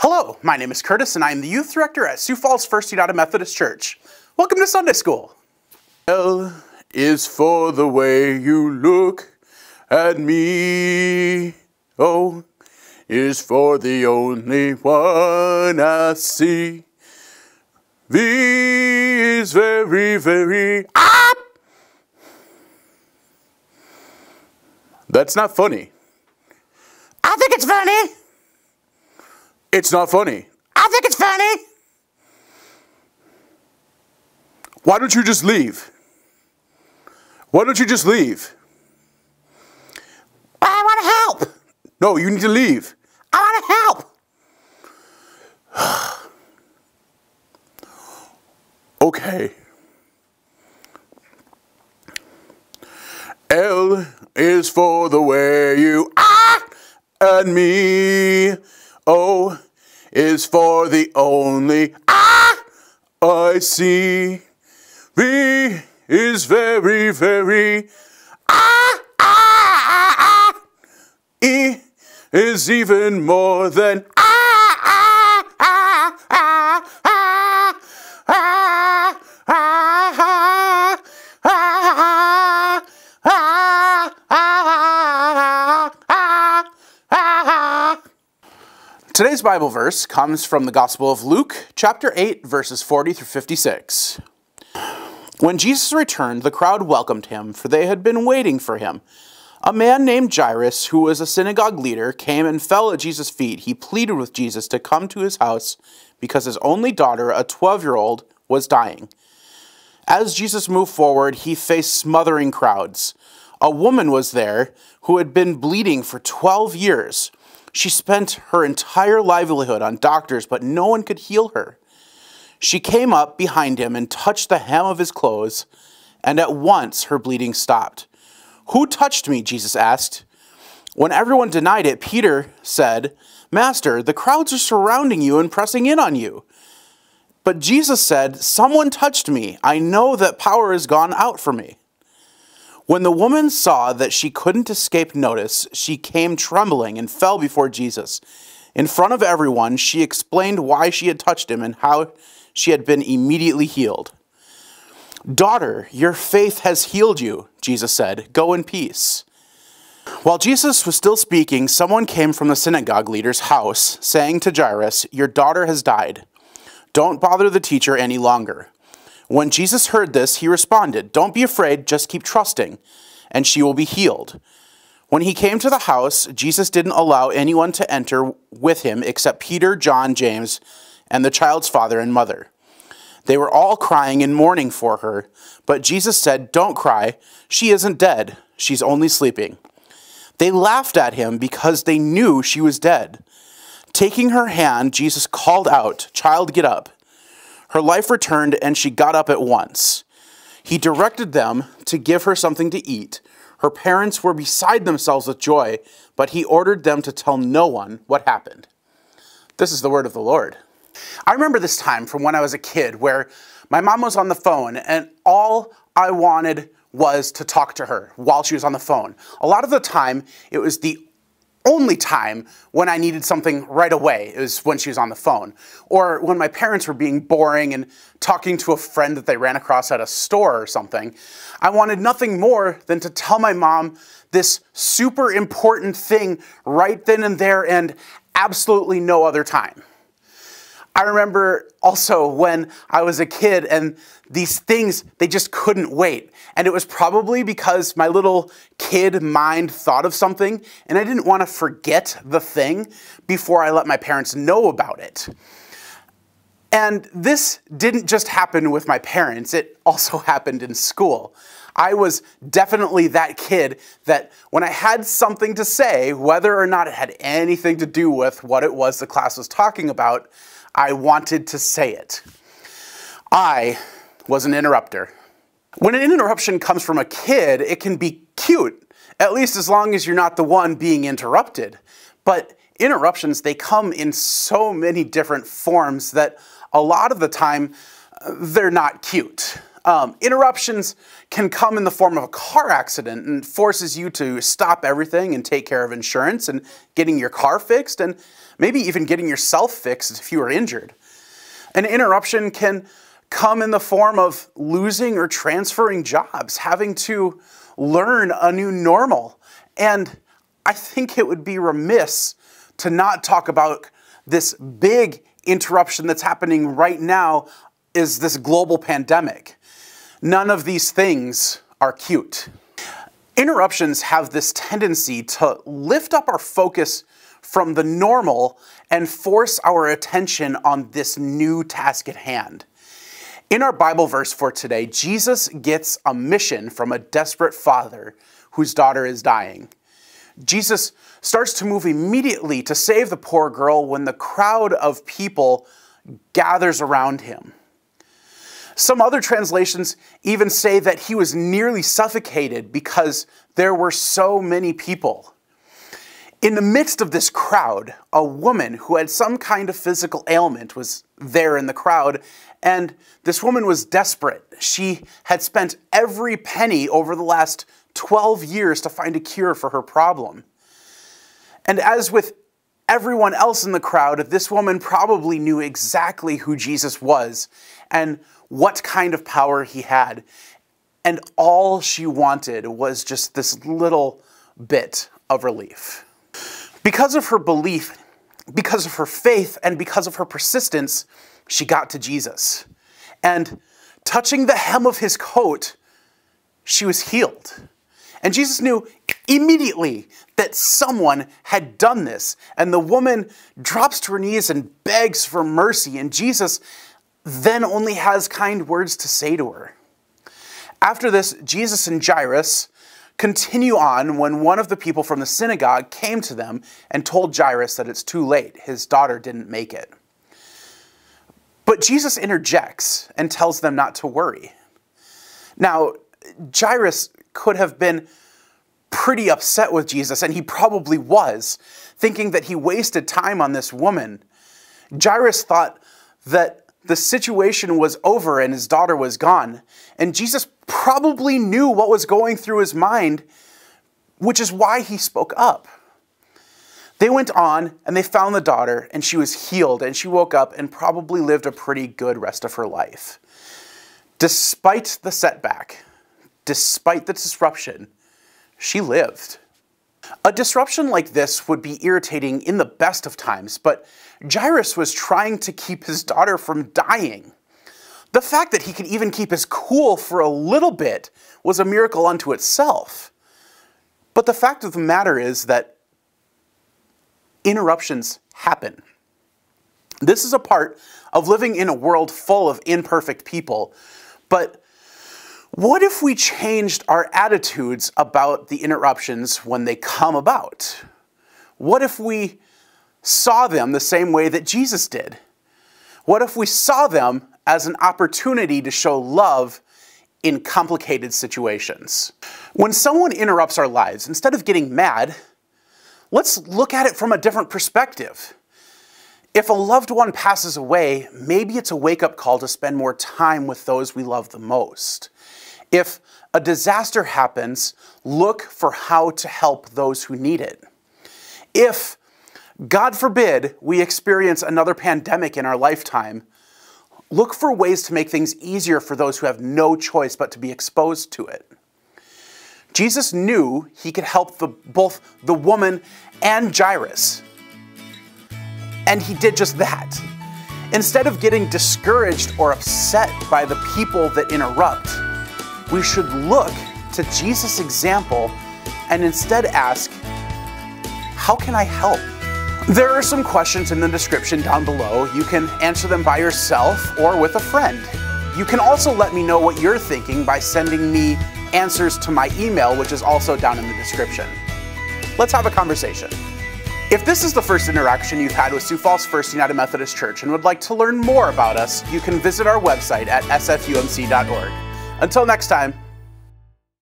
Hello, my name is Curtis and I am the youth director at Sioux Falls First United Methodist Church. Welcome to Sunday School. L is for the way you look at me. O is for the only one I see. V is very, very up. That's not funny. I think it's funny. It's not funny. I think it's funny. Why don't you just leave? Why don't you just leave? I want to help. No, you need to leave. I want to help. Okay. L is for the way you are at me. O is for the only I see. V is very, very E is even more than Today's Bible verse comes from the Gospel of Luke, chapter 8, verses 40 through 56. When Jesus returned, the crowd welcomed him, for they had been waiting for him. A man named Jairus, who was a synagogue leader, came and fell at Jesus' feet. He pleaded with Jesus to come to his house because his only daughter, a 12-year-old, was dying. As Jesus moved forward, he faced smothering crowds. A woman was there who had been bleeding for 12 years. She spent her entire livelihood on doctors, but no one could heal her. She came up behind him and touched the hem of his clothes, and at once her bleeding stopped. "Who touched me?" Jesus asked. When everyone denied it, Peter said, "Master, the crowds are surrounding you and pressing in on you." But Jesus said, "Someone touched me. I know that power has gone out from me." When the woman saw that she couldn't escape notice, she came trembling and fell before Jesus. In front of everyone, she explained why she had touched him and how she had been immediately healed. "Daughter, your faith has healed you," Jesus said. "Go in peace." While Jesus was still speaking, someone came from the synagogue leader's house, saying to Jairus, "Your daughter has died. Don't bother the teacher any longer." When Jesus heard this, he responded, "Don't be afraid, just keep trusting, and she will be healed." When he came to the house, Jesus didn't allow anyone to enter with him except Peter, John, James, and the child's father and mother. They were all crying and mourning for her, but Jesus said, "Don't cry, she isn't dead, she's only sleeping." They laughed at him because they knew she was dead. Taking her hand, Jesus called out, "Child, get up." Her life returned, and she got up at once. He directed them to give her something to eat. Her parents were beside themselves with joy, but he ordered them to tell no one what happened. This is the word of the Lord. I remember this time from when I was a kid where my mom was on the phone, and all I wanted was to talk to her while she was on the phone. A lot of the time, it was the only time when I needed something right away. It was when she was on the phone. Or when my parents were being boring and talking to a friend that they ran across at a store or something. I wanted nothing more than to tell my mom this super important thing right then and there and absolutely no other time. I remember also when I was a kid and these things, they just couldn't wait. And it was probably because my little kid mind thought of something and I didn't want to forget the thing before I let my parents know about it. And this didn't just happen with my parents, it also happened in school. I was definitely that kid that when I had something to say, whether or not it had anything to do with what it was the class was talking about, I wanted to say it. I was an interrupter. When an interruption comes from a kid, it can be cute, at least as long as you're not the one being interrupted. But interruptions, they come in so many different forms that a lot of the time, they're not cute. Interruptions can come in the form of a car accident and forces you to stop everything and take care of insurance and getting your car fixed. And maybe even getting yourself fixed if you are injured. An interruption can come in the form of losing or transferring jobs, having to learn a new normal. And I think it would be remiss to not talk about this big interruption that's happening right now, is this global pandemic. None of these things are cute. Interruptions have this tendency to lift up our focus from the normal and force our attention on this new task at hand. In our Bible verse for today, Jesus gets a mission from a desperate father whose daughter is dying. Jesus starts to move immediately to save the poor girl when the crowd of people gathers around him. Some other translations even say that he was nearly suffocated because there were so many people. In the midst of this crowd, a woman who had some kind of physical ailment was there in the crowd, and this woman was desperate. She had spent every penny over the last 12 years to find a cure for her problem. And as with everyone else in the crowd, this woman probably knew exactly who Jesus was and what kind of power he had. And all she wanted was just this little bit of relief. Because of her belief, because of her faith, and because of her persistence, she got to Jesus. And touching the hem of his coat, she was healed. And Jesus knew immediately that someone had done this. And the woman drops to her knees and begs for mercy. And Jesus then only has kind words to say to her. After this, Jesus and Jairus continue on when one of the people from the synagogue came to them and told Jairus that it's too late. His daughter didn't make it. But Jesus interjects and tells them not to worry. Now, Jairus could have been pretty upset with Jesus, and he probably was, thinking that he wasted time on this woman. Jairus thought that the situation was over and his daughter was gone, and Jesus probably knew what was going through his mind, which is why he spoke up. They went on and they found the daughter, and she was healed, and she woke up and probably lived a pretty good rest of her life. Despite the setback, despite the disruption, she lived. A disruption like this would be irritating in the best of times, but Jairus was trying to keep his daughter from dying. The fact that he could even keep his cool for a little bit was a miracle unto itself. But the fact of the matter is that interruptions happen. This is a part of living in a world full of imperfect people. But what if we changed our attitudes about the interruptions when they come about? What if we saw them the same way that Jesus did? What if we saw them as an opportunity to show love in complicated situations? When someone interrupts our lives, instead of getting mad, let's look at it from a different perspective. If a loved one passes away, maybe it's a wake-up call to spend more time with those we love the most. If a disaster happens, look for how to help those who need it. If, God forbid, we experience another pandemic in our lifetime, look for ways to make things easier for those who have no choice but to be exposed to it. Jesus knew he could help both the woman and Jairus. And he did just that. Instead of getting discouraged or upset by the people that interrupt, we should look to Jesus' example and instead ask, how can I help? There are some questions in the description down below. You can answer them by yourself or with a friend. You can also let me know what you're thinking by sending me answers to my email, which is also down in the description. Let's have a conversation. If this is the first interaction you've had with Sioux Falls First United Methodist Church and would like to learn more about us, you can visit our website at sfumc.org. Until next time,